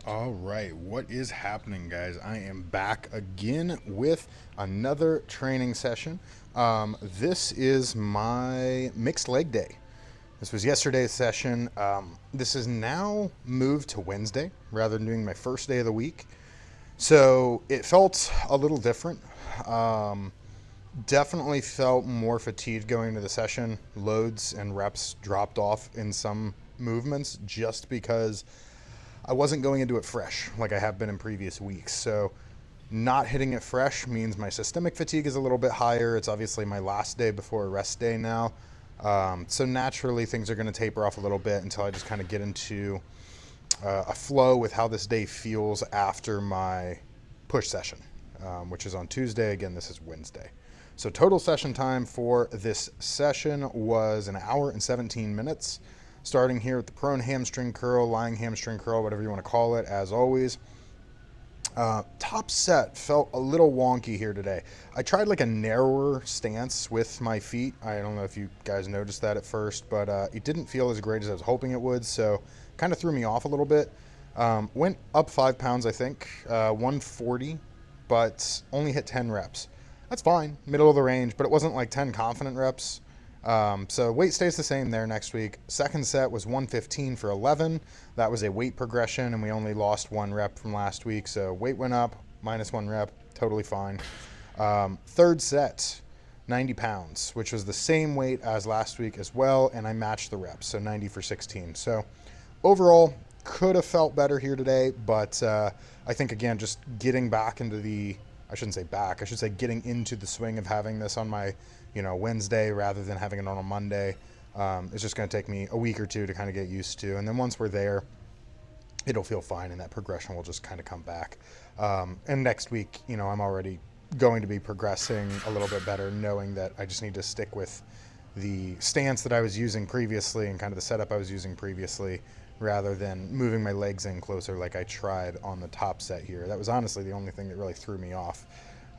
All right, what is happening, guys? I am back again with another training session. This is my mixed leg day. This was yesterday's session. This is now moved to Wednesday rather than doing my first day of the week. So it felt a little different. Um, Definitely felt more fatigued going into the session. Loads and reps dropped off in some movements just because I wasn't going into it fresh like I have been in previous weeks. So not hitting it fresh means my systemic fatigue is a little bit higher. It's obviously my last day before a rest day now. So naturally things are going to taper off a little bit until I just kind of get into a flow with how this day feels after my push session, which is on Tuesday. Again, this is Wednesday. So total session time for this session was an hour and 17 minutes. Starting here with the prone hamstring curl, lying hamstring curl, whatever you want to call it, as always. Top set felt a little wonky here today. I tried like a narrower stance with my feet. I don't know if you guys noticed that at first, but it didn't feel as great as I was hoping it would, so kind of threw me off a little bit. Went up 5 pounds, I think, 140, but only hit 10 reps. That's fine, middle of the range, but it wasn't like 10 confident reps. So weight stays the same there next week. Second set was 115 for 11. That was a weight progression, and we only lost one rep from last week. So weight went up, minus one rep, totally fine. Third set, 90 pounds, which was the same weight as last week as well, and I matched the reps, so 90 for 16. So overall, could have felt better here today, but I think, again, just getting back into the I shouldn't say back. I should say getting into the swing of having this on my, Wednesday rather than having it on a Monday. It's just going to take me a week or two to kind of get used to. And then once we're there, it'll feel fine, and that progression will just kind of come back. And next week, I'm already going to be progressing a little bit better, knowing that I just need to stick with the stance that I was using previously and kind of the setup I was using previously, rather than moving my legs in closer like I tried on the top set here. That was honestly the only thing that really threw me off.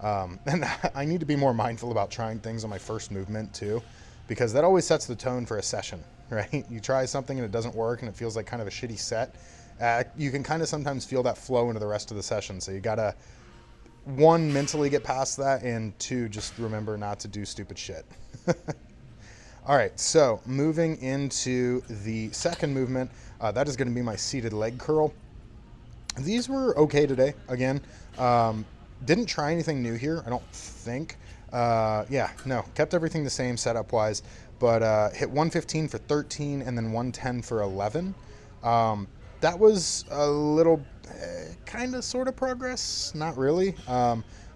And I need to be more mindful about trying things on my first movement too, because that always sets the tone for a session, right? You try something and it doesn't work and it feels like kind of a shitty set. You can kind of sometimes feel that flow into the rest of the session. So you gotta, one, mentally get past that, and two, just remember not to do stupid shit. All right, so moving into the second movement, that is going to be my seated leg curl. These were okay today. Again, didn't try anything new here, I don't think. Kept everything the same setup-wise, but hit 115 for 13 and then 110 for 11. That was a little kind of sort of progress, not really.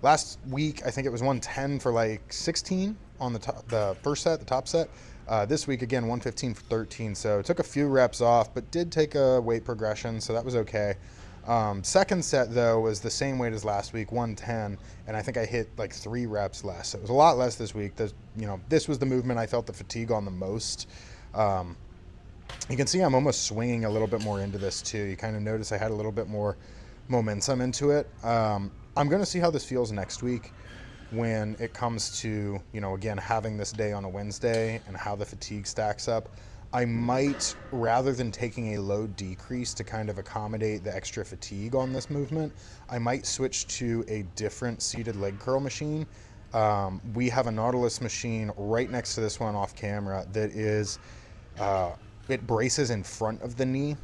Last week, I think it was 110 for like 16 on the first set, the top set. This week, again, 115 for 13. So took a few reps off, but did take a weight progression, so that was okay. Second set, though, was the same weight as last week, 110, and I think I hit like 3 reps less. So it was a lot less this week. This was the movement I felt the fatigue on the most. You can see I'm almost swinging a little bit more into this, too. You kind of notice I had a little bit more momentum into it. I'm going to see how this feels next week when it comes to, again, having this day on a Wednesday and how the fatigue stacks up. I might, rather than taking a load decrease to kind of accommodate the extra fatigue on this movement, I might switch to a different seated leg curl machine. We have a Nautilus machine right next to this one off camera that is, it braces in front of the knee.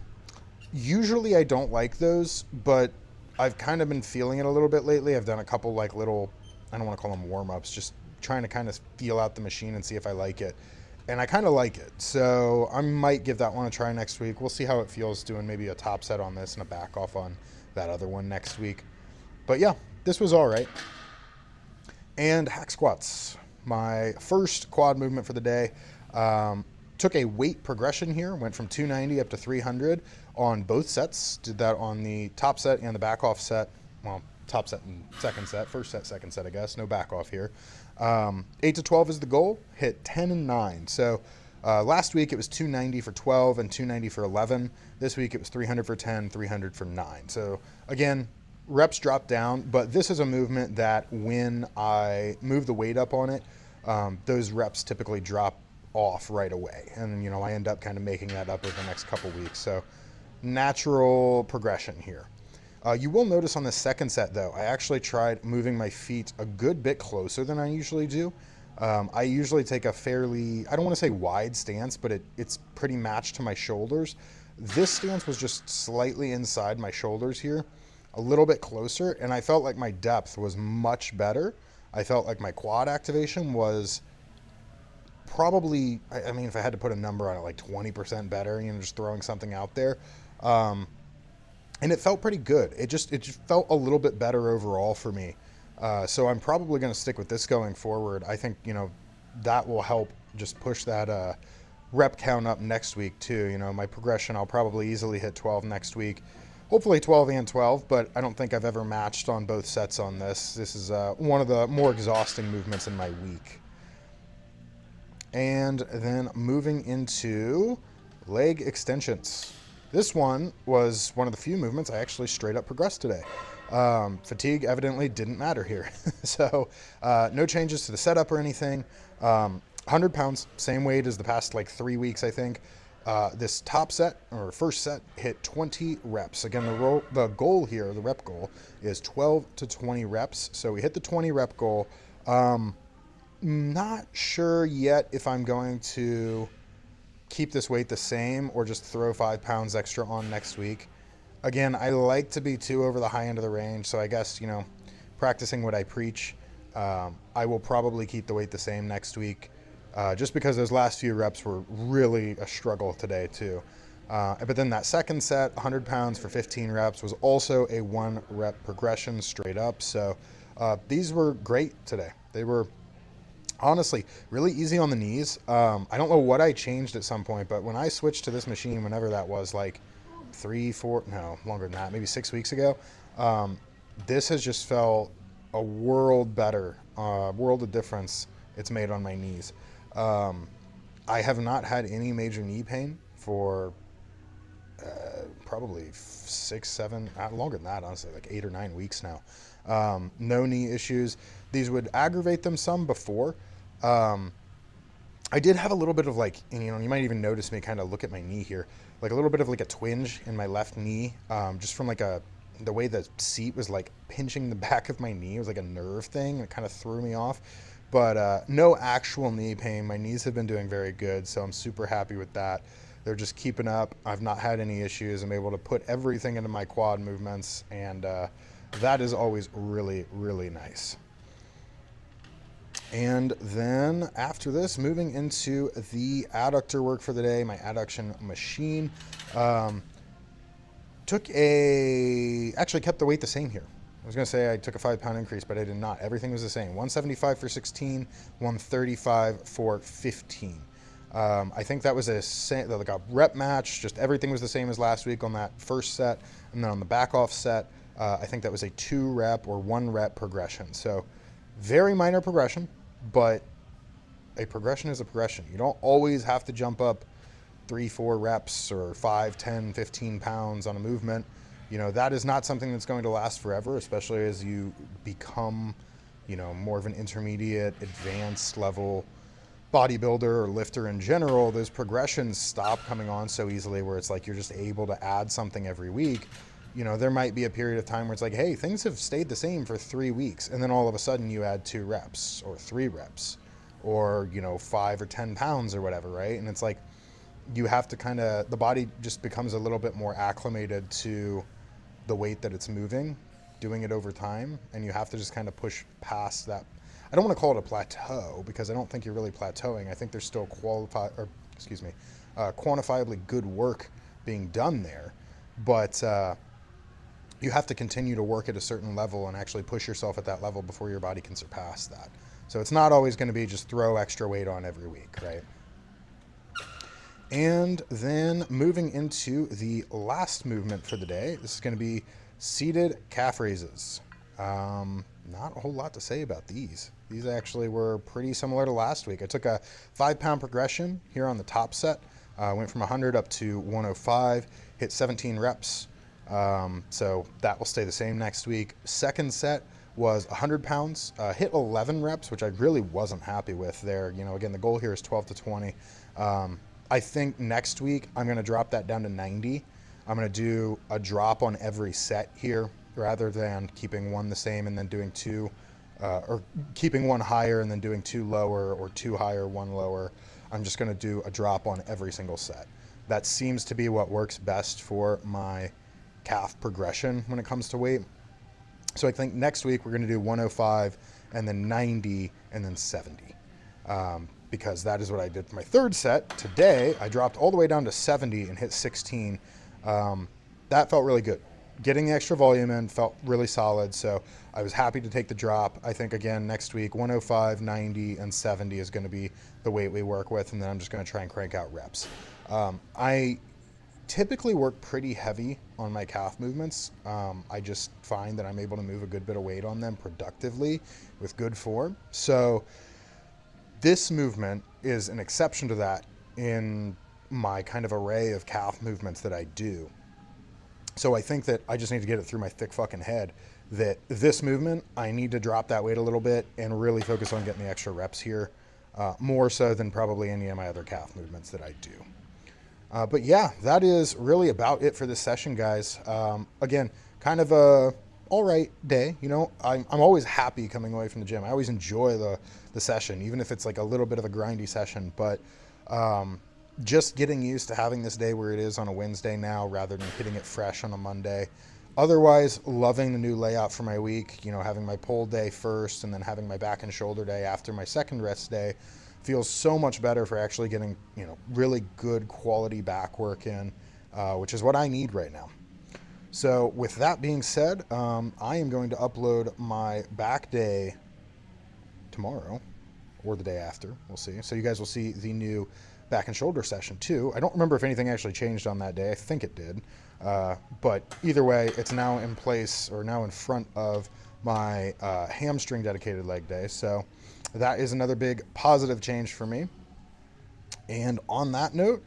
Usually I don't like those, but I've kind of been feeling it a little bit lately. I've done a couple like little, I don't want to call them warm-ups, just trying to kind of feel out the machine and see if I like it. And I kind of like it. So I might give that one a try next week. We'll see how it feels doing maybe a top set on this and a back off on that other one next week. But yeah, this was all right. And hack squats, my first quad movement for the day. Took a weight progression here, went from 290 up to 300 on both sets. Did that on the top set and the back off set. Well, top set and second set, first set, second set, I guess. No back off here. 8 to 12 is the goal. Hit 10 and 9. So last week it was 290 for 12 and 290 for 11. This week it was 300 for 10, 300 for 9. So again, reps drop down, but this is a movement that when I move the weight up on it, those reps typically drop off right away. And, I end up kind of making that up over the next couple weeks. So natural progression here. You will notice on the second set, though, I actually tried moving my feet a good bit closer than I usually do. I usually take a fairly, I don't want to say wide stance, but it's pretty matched to my shoulders. This stance was just slightly inside my shoulders here, a little bit closer, and I felt like my depth was much better. I felt like my quad activation was probably, I mean, if I had to put a number on it, like 20% better, just throwing something out there. And it felt pretty good. It just felt a little bit better overall for me. So I'm probably going to stick with this going forward. I think, that will help just push that rep count up next week too. My progression, I'll probably easily hit 12 next week. Hopefully 12 and 12, but I don't think I've ever matched on both sets on this. This is one of the more exhausting movements in my week. And then moving into leg extensions. This one was one of the few movements I actually straight up progressed today. Fatigue evidently didn't matter here. So no changes to the setup or anything. 100 pounds, same weight as the past like 3 weeks, I think. This top set, or first set, hit 20 reps. Again, the goal here, the rep goal, is 12 to 20 reps. So we hit the 20 rep goal. Not sure yet if I'm going to keep this weight the same or just throw 5 pounds extra on next week. Again, I like to be too over the high end of the range, so I guess, practicing what I preach, I will probably keep the weight the same next week, just because those last few reps were really a struggle today too. But then that second set, 100 pounds for 15 reps, was also a 1 rep progression straight up. So these were great today. They were honestly really easy on the knees. I don't know what I changed at some point, but when I switched to this machine, whenever that was, like longer than that, maybe 6 weeks ago, this has just felt a world better, world of difference it's made on my knees. I have not had any major knee pain for probably 6, 7, longer than that, honestly, like 8 or 9 weeks now. No knee issues. These would aggravate them some before. I did have a little bit of you might even notice me kind of look at my knee here, like a little bit of like a twinge in my left knee, just from the way the seat was like pinching the back of my knee. It was like a nerve thing, and it kind of threw me off. But no actual knee pain. My knees have been doing very good, so I'm super happy with that. They're just keeping up. I've not had any issues. I'm able to put everything into my quad movements, and that is always really, really nice. And then after this, moving into the adductor work for the day, my adduction machine. Actually kept the weight the same here. I was going to say I took a 5 pound increase, but I did not. Everything was the same. 175 for 16, 135 for 15. I think that was like a rep match. Just everything was the same as last week on that first set. And then on the back off set, I think that was a 2 rep or 1 rep progression. So very minor progression, but a progression is a progression. You don't always have to jump up 3, 4 reps or 5, 10, 15 pounds on a movement. That is not something that's going to last forever, especially as you become, more of an intermediate, advanced level bodybuilder or lifter in general. Those progressions stop coming on so easily where it's like you're just able to add something every week. There might be a period of time where it's like, hey, things have stayed the same for 3 weeks. And then all of a sudden you add 2 reps or 3 reps or, 5 or 10 pounds or whatever, right? And it's like you have to the body just becomes a little bit more acclimated to the weight that it's moving, doing it over time. And you have to just kind of push past that. I don't want to call it a plateau because I don't think you're really plateauing. I think there's still quantifiably good work being done there. But you have to continue to work at a certain level and actually push yourself at that level before your body can surpass that. So it's not always going to be just throw extra weight on every week, right? And then moving into the last movement for the day, this is going to be seated calf raises. Not a whole lot to say about these. These actually were pretty similar to last week. I took a 5 pound progression here on the top set. Went from 100 up to 105, hit 17 reps. So that will stay the same next week. Second set was 100 pounds, hit 11 reps, which I really wasn't happy with there. Again, the goal here is 12 to 20. I think next week I'm going to drop that down to 90. I'm going to do a drop on every set here. rather than keeping one the same and then doing two, or keeping one higher and then doing two lower, or two higher, one lower. I'm just going to do a drop on every single set. That seems to be what works best for my calf progression when it comes to weight. So I think next week we're going to do 105 and then 90 and then 70. Because that is what I did for my third set. Today, I dropped all the way down to 70 and hit 16. That felt really good. Getting the extra volume in felt really solid, so I was happy to take the drop. I think, again, next week, 105, 90, and 70 is going to be the weight we work with, and then I'm just going to try and crank out reps. I typically work pretty heavy on my calf movements. I just find that I'm able to move a good bit of weight on them productively with good form. So this movement is an exception to that in my kind of array of calf movements that I do. So I think that I just need to get it through my thick fucking head that this movement, I need to drop that weight a little bit and really focus on getting the extra reps here, more so than probably any of my other calf movements that I do. But yeah, that is really about it for this session, guys. Again, kind of a all right day. You know, I'm always happy coming away from the gym. I always enjoy the session, even if it's like a little bit of a grindy session. But just getting used to having this day where it is on a Wednesday now rather than hitting it fresh on a Monday. Otherwise, loving the new layout for my week. You know, having my pull day first and then having my back and shoulder day after my second rest day feels so much better for actually getting, you know, really good quality back work in, which is what I need right now. So with that being said, I am going to upload my back day tomorrow or the day after. We'll see. So you guys will see the new back and shoulder session too. I don't remember if anything actually changed on that day. I think it did. But either way, it's now in place or now in front of my hamstring dedicated leg day. So that is another big positive change for me. And on that note,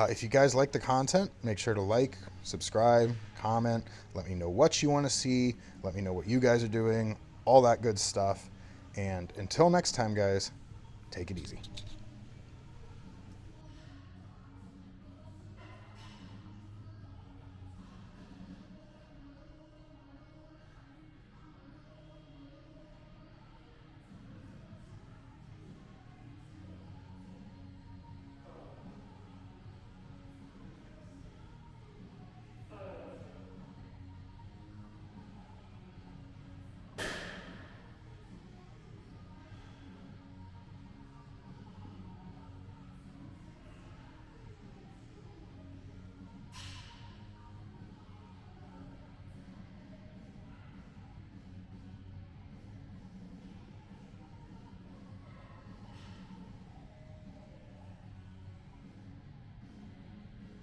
if you guys like the content, make sure to like, subscribe, comment, let me know what you want to see, let me know what you guys are doing, all that good stuff. And until next time, guys, take it easy.